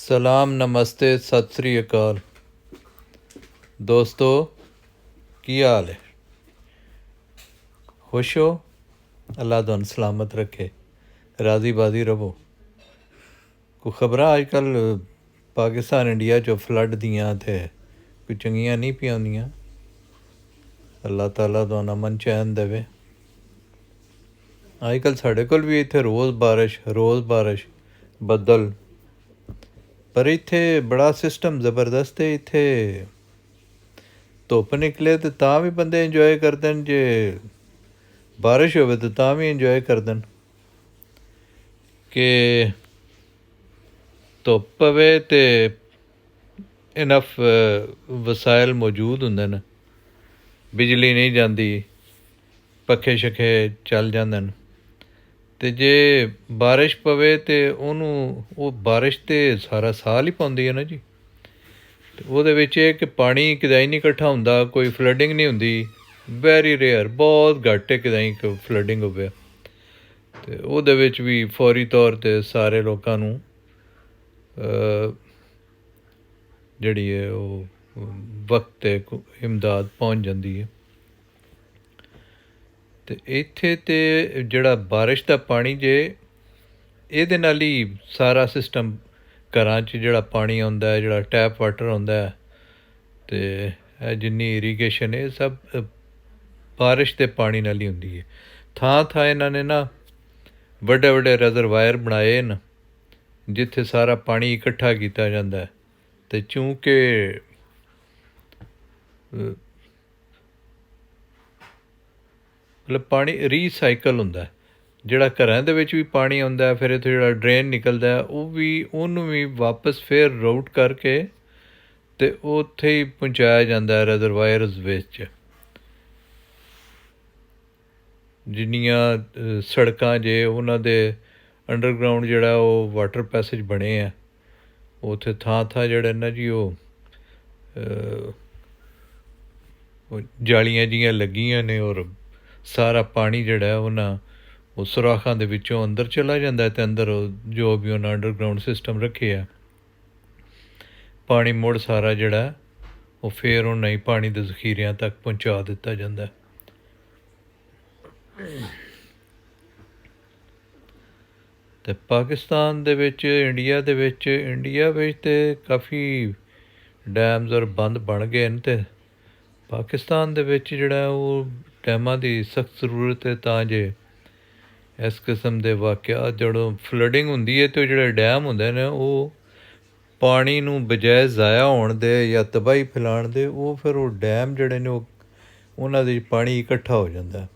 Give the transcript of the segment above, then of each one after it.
ਸਲਾਮ ਨਮਸਤੇ ਸਤਿ ਸ੍ਰੀ ਅਕਾਲ ਦੋਸਤੋ, ਕੀ ਹਾਲ ਹੈ? ਖੁਸ਼ ਹੋ? ਅੱਲਾ ਤੁਹਾਨੂੰ ਸਲਾਮਤ ਰੱਖੇ, ਰਾਜ਼ੀ ਬਾਜ਼ੀ ਰਵੋ। ਕੋਈ ਖਬਰਾਂ ਅੱਜ ਕੱਲ੍ਹ ਪਾਕਿਸਤਾਨ ਇੰਡੀਆ 'ਚੋਂ ਫਲੱਡ ਦੀਆਂ ਤੇ ਕੋਈ ਚੰਗੀਆਂ ਨਹੀਂ ਪਿਆ ਹੁੰਦੀਆਂ। ਅੱਲਾ ਤਾਲਾ ਤੁਹਾਨੂੰ ਅਮਨ ਚੈਨ ਦੇਵੇ। ਅੱਜ ਕੱਲ੍ਹ ਸਾਡੇ ਕੋਲ ਵੀ ਇੱਥੇ ਰੋਜ਼ ਬਾਰਿਸ਼ ਬੱਦਲ, ਪਰ ਇੱਥੇ ਬੜਾ ਸਿਸਟਮ ਜ਼ਬਰਦਸਤ ਹੈ। ਇੱਥੇ ਧੁੱਪ ਨਿਕਲੇ ਤਾਂ ਵੀ ਬੰਦੇ ਇੰਜੋਏ ਕਰਦੇ ਨੇ, ਜੇ ਬਾਰਿਸ਼ ਹੋਵੇ ਤਾਂ ਵੀ ਇੰਜੋਏ ਕਰਦੇ ਨੇ। ਕਿ ਧੁੱਪ ਪਵੇ ਅਤੇ ਇਨਫ ਵਸਾਇਲ ਮੌਜੂਦ ਹੁੰਦੇ ਨੇ, ਬਿਜਲੀ ਨਹੀਂ ਜਾਂਦੀ, ਪੱਖੇ ਸ਼ੱਖੇ ਚੱਲ ਜਾਂਦੇ ਨੇ। ਅਤੇ ਜੇ ਬਾਰਿਸ਼ ਪਵੇ ਤਾਂ ਉਹ ਬਾਰਿਸ਼ ਤਾਂ ਸਾਰਾ ਸਾਲ ਹੀ ਪਾਉਂਦੀ ਹੈ ਨਾ ਜੀ। ਅਤੇ ਉਹਦੇ ਵਿੱਚ ਇਹ ਕਿ ਪਾਣੀ ਕਿਤੇ ਨਹੀਂ ਇਕੱਠਾ ਹੁੰਦਾ, ਕੋਈ ਫਲੱਡਿੰਗ ਨਹੀਂ ਹੁੰਦੀ, ਵੈਰੀ ਰੇਅਰ, ਬਹੁਤ ਘੱਟ ਹੈ ਕਿਤੇ ਫਲੱਡਿੰਗ ਹੋਵੇ। ਅਤੇ ਉਹਦੇ ਵਿੱਚ ਵੀ ਫੌਰੀ ਤੌਰ 'ਤੇ ਸਾਰੇ ਲੋਕਾਂ ਨੂੰ ਜਿਹੜੀ ਹੈ ਉਹ ਵਕਤ 'ਤੇ ਇਮਦਾਦ ਪਹੁੰਚ ਜਾਂਦੀ ਹੈ। ਅਤੇ ਇੱਥੇ ਤਾਂ ਜਿਹੜਾ ਬਾਰਿਸ਼ ਦਾ ਪਾਣੀ ਜੇ ਇਹਦੇ ਨਾਲ ਹੀ ਸਾਰਾ ਸਿਸਟਮ, ਘਰਾਂ 'ਚ ਜਿਹੜਾ ਪਾਣੀ ਆਉਂਦਾ, ਜਿਹੜਾ ਟੈਪ ਵਾਟਰ ਆਉਂਦਾ, ਅਤੇ ਇਹ ਜਿੰਨੀ ਇਰੀਗੇਸ਼ਨ ਇਹ ਸਭ ਬਾਰਿਸ਼ ਦੇ ਪਾਣੀ ਨਾਲ ਹੀ ਹੁੰਦੀ ਹੈ। ਥਾਂ ਥਾਂ ਇਹਨਾਂ ਨੇ ਨਾ ਵੱਡੇ ਵੱਡੇ ਰਿਜ਼ਰਵਾਇਰ ਬਣਾਏ ਨੇ, ਜਿੱਥੇ ਸਾਰਾ ਪਾਣੀ ਇਕੱਠਾ ਕੀਤਾ ਜਾਂਦਾ। ਅਤੇ ਚੂੰਕਿ ਮਤਲਬ ਪਾਣੀ ਰੀਸਾਈਕਲ ਹੁੰਦਾ, ਜਿਹੜਾ ਘਰਾਂ ਦੇ ਵਿੱਚ ਵੀ ਪਾਣੀ ਆਉਂਦਾ, ਫਿਰ ਇੱਥੇ ਜਿਹੜਾ ਡਰੇਨ ਨਿਕਲਦਾ ਉਹਨੂੰ ਵੀ ਵਾਪਸ ਫਿਰ ਰਾਊਟ ਕਰਕੇ ਅਤੇ ਉੱਥੇ ਹੀ ਪਹੁੰਚਾਇਆ ਜਾਂਦਾ ਰਿਜ਼ਰਵਾਇਰਜ਼ ਵਿੱਚ। ਜਿੰਨੀਆਂ ਸੜਕਾਂ ਜੇ ਉਹਨਾਂ ਦੇ ਅੰਡਰਗਰਾਊਂਡ ਜਿਹੜਾ ਉਹ ਵਾਟਰ ਪੈਸੇਜ ਬਣੇ ਆ, ਉੱਥੇ ਥਾਂ ਥਾਂ ਜਿਹੜੇ ਨਾ ਜੀ ਉਹ ਜਾਲੀਆਂ ਜਿਹੀਆਂ ਲੱਗੀਆਂ ਨੇ, ਔਰ ਸਾਰਾ ਪਾਣੀ ਜਿਹੜਾ ਉਹ ਸੁਰਾਖਾਂ ਦੇ ਵਿੱਚੋਂ ਅੰਦਰ ਚਲਾ ਜਾਂਦਾ, ਅਤੇ ਅੰਦਰ ਜੋ ਵੀ ਉਹਨਾਂ ਅੰਡਰਗਰਾਊਂਡ ਸਿਸਟਮ ਰੱਖੇ ਆ, ਪਾਣੀ ਮੁੜ ਸਾਰਾ ਜਿਹੜਾ ਉਹ ਫਿਰ ਉਹਨਾਂ ਹੀ ਪਾਣੀ ਦੇ ਜ਼ਖੀਰਿਆਂ ਤੱਕ ਪਹੁੰਚਾ ਦਿੱਤਾ ਜਾਂਦਾ। ਅਤੇ ਪਾਕਿਸਤਾਨ ਦੇ ਵਿੱਚ, ਇੰਡੀਆ ਵਿੱਚ ਤਾਂ ਕਾਫੀ ਡੈਮਜ਼ ਔਰ ਬੰਦ ਬਣ ਗਏ ਨੇ, ਅਤੇ ਪਾਕਿਸਤਾਨ ਦੇ ਵਿੱਚ ਜਿਹੜਾ ਉਹ ਡੈਮਾਂ ਦੀ ਸਖਤ ਜ਼ਰੂਰਤ ਹੈ, ਤਾਂ ਜੇ ਇਸ ਕਿਸਮ ਦੇ ਵਾਕਿਆਤ ਜਦੋਂ ਫਲੱਡਿੰਗ ਹੁੰਦੀ ਹੈ ਅਤੇ ਉਹ ਜਿਹੜੇ ਡੈਮ ਹੁੰਦੇ ਨੇ ਉਹ ਪਾਣੀ ਨੂੰ ਬਜਾਏ ਜ਼ਾਇਆ ਹੋਣ ਦੇ ਜਾਂ ਤਬਾਹੀ ਫੈਲਾਉਣ ਦੇ, ਉਹ ਫਿਰ ਉਹ ਡੈਮ ਜਿਹੜੇ ਨੇ ਉਹਨਾਂ ਦੇ ਪਾਣੀ ਇਕੱਠਾ ਹੋ ਜਾਂਦਾ।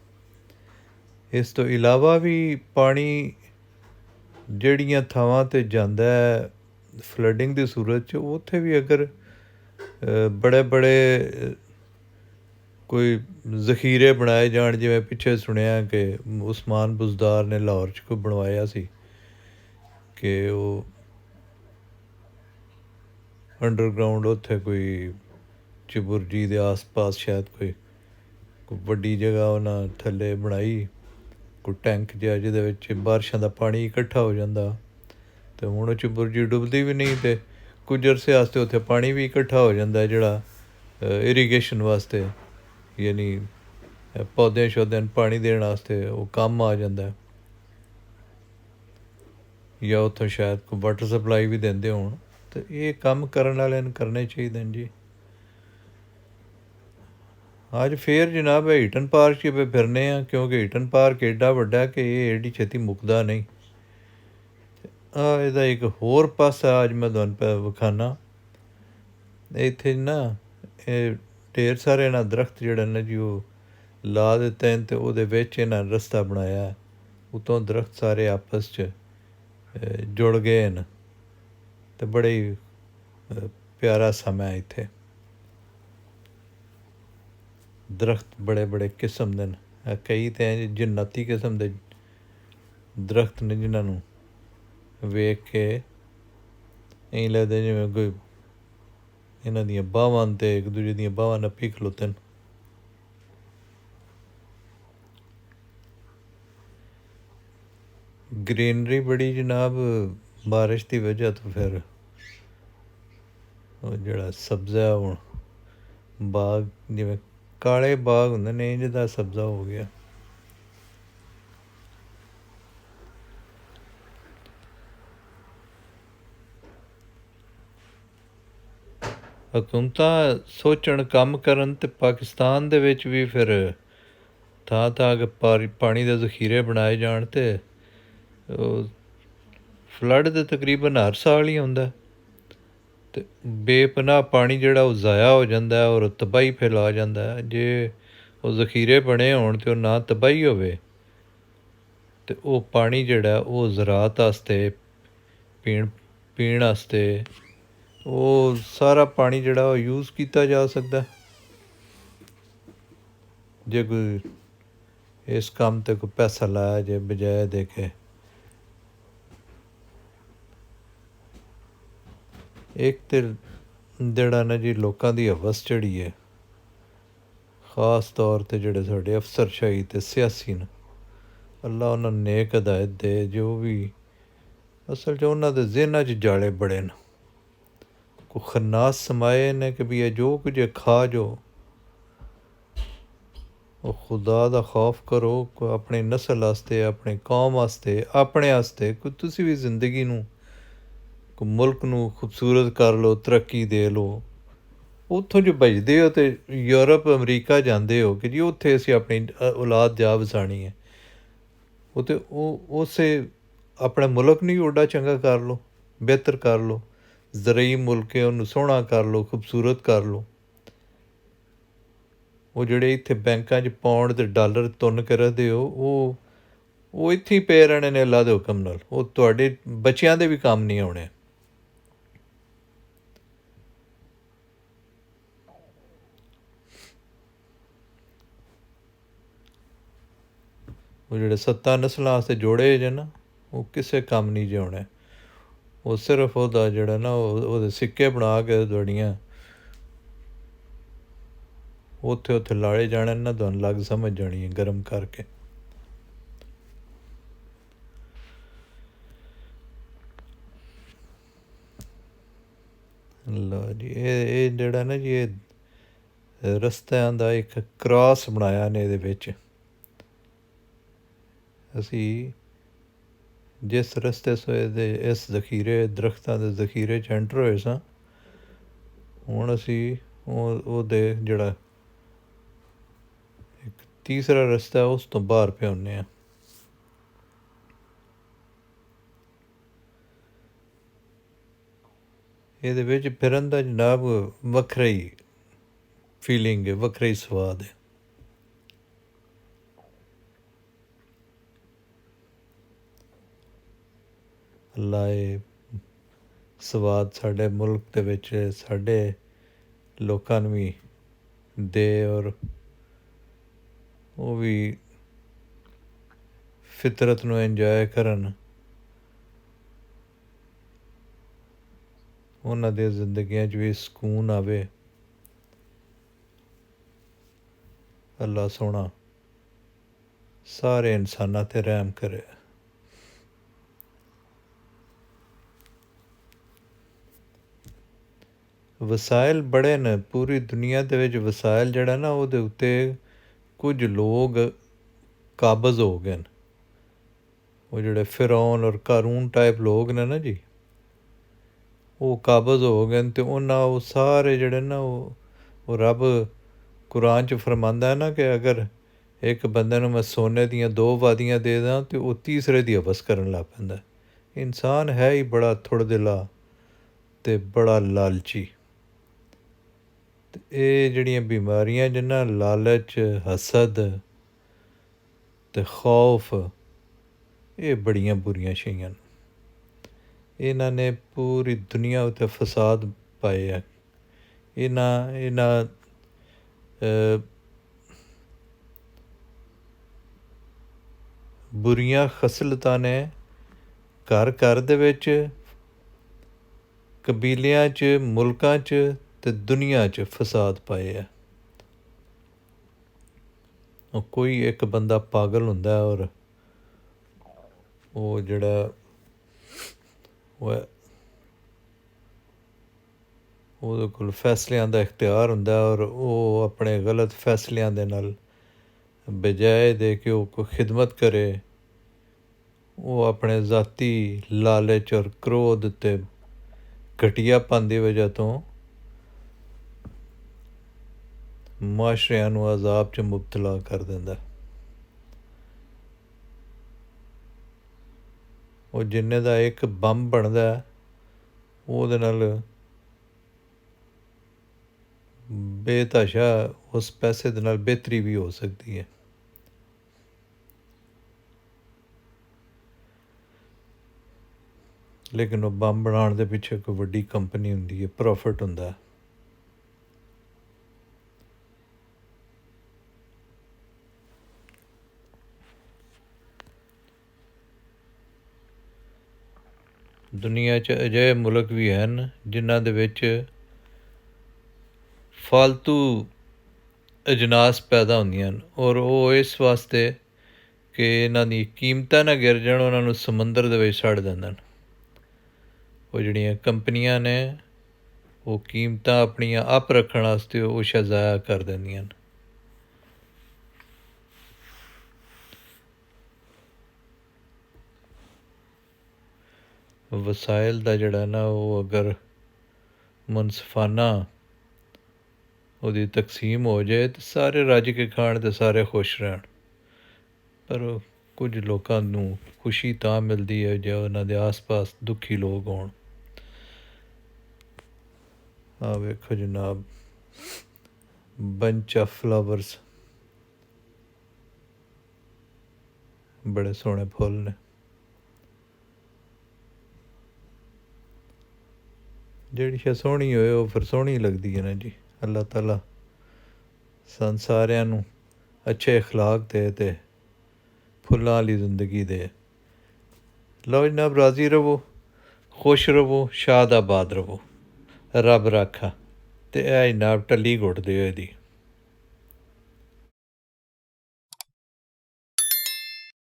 ਇਸ ਤੋਂ ਇਲਾਵਾ ਵੀ ਪਾਣੀ ਜਿਹੜੀਆਂ ਥਾਵਾਂ 'ਤੇ ਜਾਂਦਾ ਹੈ ਫਲੱਡਿੰਗ ਦੀ ਸੂਰਤ 'ਚ, ਉੱਥੇ ਵੀ ਅਗਰ ਬੜੇ ਕੋਈ ਜ਼ਖੀਰੇ ਬਣਾਏ ਜਾਣ, ਜਿਵੇਂ ਪਿੱਛੇ ਸੁਣਿਆ ਕਿ ਉਸਮਾਨ ਬੁਜ਼ਦਾਰ ਨੇ ਲਾਹੌਰ 'ਚ ਕੋਈ ਬਣਵਾਇਆ ਸੀ ਕਿ ਉਹ ਅੰਡਰਗਰਾਊਂਡ ਉੱਥੇ ਕੋਈ ਚਬੁਰਜੀ ਦੇ ਆਸ ਪਾਸ ਸ਼ਾਇਦ ਕੋਈ ਵੱਡੀ ਜਗ੍ਹਾ ਉਹਨਾਂ ਥੱਲੇ ਬਣਾਈ, ਕੋਈ ਟੈਂਕ ਜਿਹਾ ਜਿਹਦੇ ਵਿੱਚ ਬਾਰਿਸ਼ਾਂ ਦਾ ਪਾਣੀ ਇਕੱਠਾ ਹੋ ਜਾਂਦਾ, ਅਤੇ ਹੁਣ ਉਹ ਚਬੁਰਜੀ ਡੁੱਬਦੀ ਵੀ ਨਹੀਂ, ਅਤੇ ਕੁਝ ਅਰਸੇ ਵਾਸਤੇ ਉੱਥੇ ਪਾਣੀ ਵੀ ਇਕੱਠਾ ਹੋ ਜਾਂਦਾ, ਜਿਹੜਾ ਇਰੀਗੇਸ਼ਨ ਵਾਸਤੇ, ਯਾਨੀ ਪੌਦਿਆਂ ਸ਼ੌਦਿਆਂ ਨੂੰ ਪਾਣੀ ਦੇਣ ਵਾਸਤੇ ਉਹ ਕੰਮ ਆ ਜਾਂਦਾ, ਜਾਂ ਉੱਥੋਂ ਸ਼ਾਇਦ ਕੋਈ ਵਾਟਰ ਸਪਲਾਈ ਵੀ ਦਿੰਦੇ ਹੋਣ। ਅਤੇ ਇਹ ਕੰਮ ਕਰਨ ਵਾਲਿਆਂ ਨੂੰ ਕਰਨੇ ਚਾਹੀਦੇ ਨੇ ਜੀ। ਅੱਜ ਫਿਰ ਜਨਾਬ ਹੀਟਨ ਪਾਰਕ 'ਚ ਫਿਰਨੇ ਆ, ਕਿਉਂਕਿ ਹੀਟਨ ਪਾਰਕ ਐਡਾ ਵੱਡਾ ਕਿ ਇਹ ਐਡੀ ਛੇਤੀ ਮੁੱਕਦਾ ਨਹੀਂ। ਇਹਦਾ ਇੱਕ ਹੋਰ ਪਾਸਾ ਅੱਜ ਮੈਂ ਤੁਹਾਨੂੰ ਵਿਖਾਉਂਦਾ। ਇੱਥੇ ਨਾ ਇਹ ਢੇਰ ਸਾਰੇ ਇਹਨਾਂ ਦਰਖਤ ਜਿਹੜੇ ਨੇ ਜੀ ਉਹ ਲਾ ਦਿੱਤੇ ਨੇ, ਅਤੇ ਉਹਦੇ ਵਿੱਚ ਇਹਨਾਂ ਰਸਤਾ ਬਣਾਇਆ, ਉੱਤੋਂ ਦਰਖਤ ਸਾਰੇ ਆਪਸ 'ਚ ਜੁੜ ਗਏ ਨੇ, ਅਤੇ ਬੜੇ ਹੀ ਪਿਆਰਾ ਸਮਾਂ ਇੱਥੇ। ਦਰਖਤ ਬੜੇ ਕਿਸਮ ਦੇ ਨੇ, ਕਈ ਤਾਂ ਜੰਨਤੀ ਕਿਸਮ ਦੇ ਦਰਖਤ ਨੇ, ਜਿਨ੍ਹਾਂ ਨੂੰ ਵੇਖ ਕੇ ਇਹੀ ਲੱਗਦਾ ਜਿਵੇਂ ਕੋਈ ਇਹਨਾਂ ਦੀਆਂ ਬਾਹਾਂ 'ਤੇ ਇੱਕ ਦੂਜੇ ਦੀਆਂ ਬਾਹਾਂ ਨੱਪੀ ਖਲੋਤੇ ਨੇ। ਗਰੀਨਰੀ ਬੜੀ ਜਨਾਬ ਬਾਰਿਸ਼ ਦੀ ਵਜ੍ਹਾ ਤੋਂ ਫਿਰ ਉਹ ਜਿਹੜਾ ਸਬਜ਼ਾ ਹੁਣ ਬਾਗ, ਜਿਵੇਂ ਕਾਲੇ ਬਾਗ ਹੁੰਦੇ ਨੇ, ਇੰਝ ਦਾ ਸਬਜ਼ਾ ਹੋ ਗਿਆ। ਹਕੂਮਤਾਂ ਸੋਚਣ, ਕੰਮ ਕਰਨ, ਅਤੇ ਪਾਕਿਸਤਾਨ ਦੇ ਵਿੱਚ ਵੀ ਫਿਰ ਥਾਂ ਥਾਂ ਕੇ ਪਾਣੀ ਦੇ ਜ਼ਖੀਰੇ ਬਣਾਏ ਜਾਣ, ਅਤੇ ਫਲੱਡ ਤਾਂ ਤਕਰੀਬਨ ਹਰ ਸਾਲ ਹੀ ਆਉਂਦਾ, ਅਤੇ ਬੇਪਨਾਹ ਪਾਣੀ ਜਿਹੜਾ ਉਹ ਜ਼ਾਇਆ ਹੋ ਜਾਂਦਾ ਔਰ ਤਬਾਹੀ ਫੈਲਾ ਜਾਂਦਾ। ਜੇ ਉਹ ਜ਼ਖੀਰੇ ਬਣੇ ਹੋਣ ਅਤੇ ਉਹ ਨਾ ਤਬਾਹੀ ਹੋਵੇ, ਅਤੇ ਉਹ ਪਾਣੀ ਜਿਹੜਾ ਉਹ ਜ਼ਰਾਤ ਵਾਸਤੇ, ਪੀਣ ਵਾਸਤੇ, ਉਹ ਸਾਰਾ ਪਾਣੀ ਜਿਹੜਾ ਉਹ ਯੂਜ਼ ਕੀਤਾ ਜਾ ਸਕਦਾ। ਜੇ ਕੋਈ ਇਸ ਕੰਮ 'ਤੇ ਕੋਈ ਪੈਸਾ ਲਾਇਆ ਜੇ ਬਜਾਏ ਦੇ ਕੇ। ਇੱਕ ਤਾਂ ਜਿਹੜਾ ਨਾ ਜੀ ਲੋਕਾਂ ਦੀ ਹਵਸ ਚੜੀ ਹੈ, ਖ਼ਾਸ ਤੌਰ 'ਤੇ ਜਿਹੜੇ ਸਾਡੇ ਅਫਸਰਸ਼ਾਹੀ ਅਤੇ ਸਿਆਸੀ ਨੇ, ਅੱਲਾ ਉਹਨਾਂ ਨੂੰ ਨੇਕ ਹਦਾਇਤ ਦੇ। ਜੋ ਵੀ ਅਸਲ 'ਚ ਉਹਨਾਂ ਦੇ ਜ਼ਿਹਨਾਂ 'ਚ ਜਾਲੇ ਬੜੇ ਨੇ, ਕੋਈ ਖੰਨਾਸ ਸਮਾਏ ਨੇ ਕਿ ਵੀ ਇਹ ਜੋ ਕੁਝ ਖਾ ਜੋ, ਉਹ ਖੁਦਾ ਦਾ ਖੌਫ ਕਰੋ। ਆਪਣੀ ਨਸਲ ਵਾਸਤੇ, ਆਪਣੀ ਕੌਮ ਵਾਸਤੇ, ਆਪਣੇ ਵਾਸਤੇ ਕੋਈ ਤੁਸੀਂ ਵੀ ਜ਼ਿੰਦਗੀ ਨੂੰ, ਕੋਈ ਮੁਲਕ ਨੂੰ ਖੂਬਸੂਰਤ ਕਰ ਲਓ, ਤਰੱਕੀ ਦੇ ਲਓ। ਉੱਥੋਂ ਜੋ ਭੱਜਦੇ ਹੋ ਅਤੇ ਯੂਰਪ ਅਮਰੀਕਾ ਜਾਂਦੇ ਹੋ ਕਿ ਜੀ ਉੱਥੇ ਅਸੀਂ ਆਪਣੀ ਔਲਾਦ ਜਾ ਵਸਾਉਣੀ ਹੈ, ਉਹ ਤਾਂ ਉਸੇ ਆਪਣੇ ਮੁਲਕ ਨੂੰ ਹੀ ਓਡਾ ਚੰਗਾ ਕਰ ਲਓ, ਬਿਹਤਰ ਕਰ ਲਓ। ਜ਼ਰਈ ਮੁਲਕ ਹੈ, ਉਹਨੂੰ ਸੋਹਣਾ ਕਰ ਲਓ, ਖੂਬਸੂਰਤ ਕਰ ਲਓ। ਉਹ ਜਿਹੜੇ ਇੱਥੇ ਬੈਂਕਾਂ 'ਚ ਪਾਉਂਡ ਅਤੇ ਡਾਲਰ ਤੁੰਨ ਕੇ ਰੱਖਦੇ ਹੋ, ਉਹ ਇੱਥੇ ਹੀ ਪਏ ਰਹਿਣੇ ਨੇ ਅੱਲਾ ਦੇ ਹੁਕਮ ਨਾਲ। ਉਹ ਤੁਹਾਡੇ ਬੱਚਿਆਂ ਦੇ ਵੀ ਕੰਮ ਨਹੀਂ ਆਉਣੇ। ਉਹ ਜਿਹੜੇ 7 ਨਸਲਾਂ ਵਾਸਤੇ ਜੋੜੇ ਜੇ ਨਾ, ਉਹ ਕਿਸੇ ਕੰਮ ਨਹੀਂ ਜੇ ਆਉਣੇ। ਉਹ ਸਿਰਫ ਉਹਦਾ ਜਿਹੜਾ ਨਾ ਉਹਦੇ ਸਿੱਕੇ ਬਣਾ ਕੇ ਤੁਹਾਡੀਆਂ ਉੱਥੇ ਲਾੜੇ ਜਾਣੇ ਨਾ, ਤੁਹਾਨੂੰ ਲੱਗ ਸਮਝ ਜਾਣੀ ਹੈ ਗਰਮ ਕਰਕੇ। ਲਓ ਜੀ, ਇਹ ਜਿਹੜਾ ਨਾ ਜੀ, ਇਹ ਰਸਤਿਆਂ ਦਾ ਇੱਕ ਕ੍ਰਾਸ ਬਣਾਇਆ ਨੇ ਇਹਦੇ ਵਿੱਚ। ਅਸੀਂ ਜਿਸ ਰਸਤੇ ਦੇ ਇਸ ਜ਼ਖੀਰੇ, ਦਰਖਤਾਂ ਦੇ ਜ਼ਖੀਰੇ 'ਚ ਐਂਟਰ ਹੋਏ ਸਾਂ, ਹੁਣ ਅਸੀਂ ਉਹਦੇ ਜਿਹੜਾ ਇੱਕ ਤੀਸਰਾ ਰਸਤਾ ਉਸ ਤੋਂ ਬਾਹਰ ਪਏ ਹੁੰਦੇ ਹਾਂ। ਇਹਦੇ ਵਿੱਚ ਫਿਰਨ ਦਾ ਜਨਾਬ ਵੱਖਰਾ ਹੀ ਫੀਲਿੰਗ ਹੈ, ਵੱਖਰਾ ਹੀ ਸਵਾਦ ਹੈ। ਅੱਲਾ ਇਹ ਸਵਾਦ ਸਾਡੇ ਮੁਲਕ ਦੇ ਵਿੱਚ ਸਾਡੇ ਲੋਕਾਂ ਨੂੰ ਵੀ ਦੇ, ਔਰ ਉਹ ਵੀ ਫਿਤਰਤ ਨੂੰ ਇੰਜੋਏ ਕਰਨ, ਉਹਨਾਂ ਦੀਆਂ ਜ਼ਿੰਦਗੀਆਂ 'ਚ ਵੀ ਸਕੂਨ ਆਵੇ। ਅੱਲਾ ਸੋਹਣਾ ਸਾਰੇ ਇਨਸਾਨਾਂ 'ਤੇ ਰਹਿਮ ਕਰੇ। ਵਸਾਇਲ ਬੜੇ ਨੇ ਪੂਰੀ ਦੁਨੀਆ ਦੇ ਵਿੱਚ। ਵਸਾਇਲ ਜਿਹੜਾ ਨਾ ਉਹਦੇ ਉੱਤੇ ਕੁਝ ਲੋਕ ਕਾਬਜ਼ ਹੋ ਗਏ ਨੇ। ਉਹ ਜਿਹੜੇ ਫਿਰੌਨ ਔਰ ਕਾਰੂਨ ਟਾਈਪ ਲੋਕ ਨੇ ਨਾ ਜੀ, ਉਹ ਕਾਬਜ਼ ਹੋ ਗਏ ਨੇ। ਅਤੇ ਉਹ ਸਾਰੇ ਜਿਹੜੇ ਨਾ ਉਹ ਰੱਬ ਕੁਰਾਨ 'ਚ ਫਰਮਾਉਂਦਾ ਹੈ ਨਾ ਕਿ ਅਗਰ ਇੱਕ ਬੰਦੇ ਨੂੰ ਮੈਂ ਸੋਨੇ ਦੀਆਂ 2 ਵਾਦੀਆਂ ਦੇ ਦਾਂ ਅਤੇ ਉਹ ਤੀਸਰੇ ਦੀ ਹਵਸ ਕਰਨ ਲੱਗ ਪੈਂਦਾ। ਇਨਸਾਨ ਹੈ ਹੀ ਬੜਾ ਥੁੜ ਦਿਲਾ ਅਤੇ ਬੜਾ ਲਾਲਚੀ। ਅਤੇ ਇਹ ਜਿਹੜੀਆਂ ਬਿਮਾਰੀਆਂ ਜਿਨ੍ਹਾਂ ਲਾਲਚ, ਹਸਦ ਅਤੇ ਖੌਫ, ਇਹ ਬੜੀਆਂ ਬੁਰੀਆਂ ਸ਼ਈਆਂ ਨੇ। ਇਹਨਾਂ ਨੇ ਪੂਰੀ ਦੁਨੀਆ ਉੱਤੇ ਫਸਾਦ ਪਾਏ ਆ। ਇਹਨਾਂ ਬੁਰੀਆਂ ਖਸਲਤਾਂ ਨੇ ਘਰ ਘਰ ਦੇ ਵਿੱਚ, ਕਬੀਲਿਆਂ 'ਚ, ਮੁਲਕਾਂ 'ਚ ਅਤੇ ਦੁਨੀਆ 'ਚ ਫਸਾਦ ਪਾਏ ਆ। ਕੋਈ ਇੱਕ ਬੰਦਾ ਪਾਗਲ ਹੁੰਦਾ ਔਰ ਉਹ ਜਿਹੜਾ ਉਹ ਉਹਦੇ ਕੋਲ ਫੈਸਲਿਆਂ ਦਾ ਇਖਤਿਆਰ ਹੁੰਦਾ ਔਰ ਉਹ ਆਪਣੇ ਗਲਤ ਫੈਸਲਿਆਂ ਦੇ ਨਾਲ ਬਜਾਏ ਦੇ ਕਿ ਉਹ ਕੋਈ ਖਿਦਮਤ ਕਰੇ, ਉਹ ਆਪਣੇ ਜ਼ਾਤੀ ਲਾਲਚ ਔਰ ਕ੍ਰੋਧ ਅਤੇ ਘਟੀਆਪਨ ਦੀ ਵਜ੍ਹਾ ਤੋਂ ਮੁਆਸ਼ਰਿਆਂ ਨੂੰ ਅਜ਼ਾਬ 'ਚ ਮੁਬਤਲਾ ਕਰ ਦਿੰਦਾ। ਉਹ ਜਿੰਨੇ ਦਾ ਇੱਕ ਬੰਬ ਬਣਦਾ ਉਹਦੇ ਨਾਲ ਬੇਤਹਾਸ਼ਾ ਉਸ ਪੈਸੇ ਦੇ ਨਾਲ ਬਿਹਤਰੀ ਵੀ ਹੋ ਸਕਦੀ ਹੈ। ਲੇਕਿਨ ਉਹ ਬੰਬ ਬਣਾਉਣ ਦੇ ਪਿੱਛੇ ਕੋਈ ਵੱਡੀ ਕੰਪਨੀ ਹੁੰਦੀ ਹੈ, ਪ੍ਰੋਫਿਟ ਹੁੰਦਾ। ਦੁਨੀਆ 'ਚ ਅਜਿਹੇ ਮੁਲਕ ਵੀ ਹਨ ਜਿਨ੍ਹਾਂ ਦੇ ਵਿੱਚ ਫਾਲਤੂ ਅਜਨਾਸ ਪੈਦਾ ਹੁੰਦੀਆਂ ਹਨ ਔਰ ਉਹ ਇਸ ਵਾਸਤੇ ਕਿ ਇਹਨਾਂ ਦੀ ਕੀਮਤਾਂ ਨਾ ਗਿਰ ਜਾਣ ਉਹਨਾਂ ਨੂੰ ਸਮੁੰਦਰ ਦੇ ਵਿੱਚ ਛੱਡ ਦਿੰਦੇ ਹਨ। ਉਹ ਜਿਹੜੀਆਂ ਕੰਪਨੀਆਂ ਨੇ ਉਹ ਕੀਮਤਾਂ ਆਪਣੀਆਂ ਅੱਪ ਰੱਖਣ ਵਾਸਤੇ ਉਹ ਜ਼ਾਇਆ ਕਰ ਦਿੰਦੀਆਂ ਹਨ। ਵਸਾਇਲ ਦਾ ਜਿਹੜਾ ਨਾ ਉਹ ਅਗਰ ਮੁਨਸਫਾਨਾ ਉਹਦੀ ਤਕਸੀਮ ਹੋ ਜਾਏ ਤਾਂ ਸਾਰੇ ਰੱਜ ਕੇ ਖਾਣ ਅਤੇ ਸਾਰੇ ਖੁਸ਼ ਰਹਿਣ। ਪਰ ਕੁਝ ਲੋਕਾਂ ਨੂੰ ਖੁਸ਼ੀ ਤਾਂ ਮਿਲਦੀ ਹੈ ਜੇ ਉਹਨਾਂ ਦੇ ਆਸ ਪਾਸ ਦੁਖੀ ਲੋਕ ਹੋਣ। ਆਹ ਵੇਖੋ ਜਨਾਬ, ਬੰਚ ਆਫ ਫਲਾਵਰਸ, ਬੜੇ ਸੋਹਣੇ ਫੁੱਲ ਨੇ। ਜਿਹੜੀ ਸ਼ਾ ਸੋਹਣੀ ਹੋਏ ਉਹ ਫਿਰ ਸੋਹਣੀ ਲੱਗਦੀ ਹੈ ਨਾ ਜੀ। ਅੱਲਾਹ ਤਾਲਾ ਸਾਨੂੰ ਸਾਰਿਆਂ ਨੂੰ ਅੱਛੇ ਅਖਲਾਕ ਦੇ ਅਤੇ ਫੁੱਲਾਂ ਵਾਲੀ ਜ਼ਿੰਦਗੀ ਦੇ। ਲਓ ਜਨਾਬ, ਰਾਜ਼ੀ ਰਵੋ, ਖੁਸ਼ ਰਵੋ, ਸ਼ਾਦ ਆਬਾਦ ਰਵੋ, ਰੱਬ ਰਾਖਾ। ਅਤੇ ਇਹ ਜਨਾਬ ਟੱਲੀ ਘੁੱਟਦੇ ਹੋਏ ਦੀ।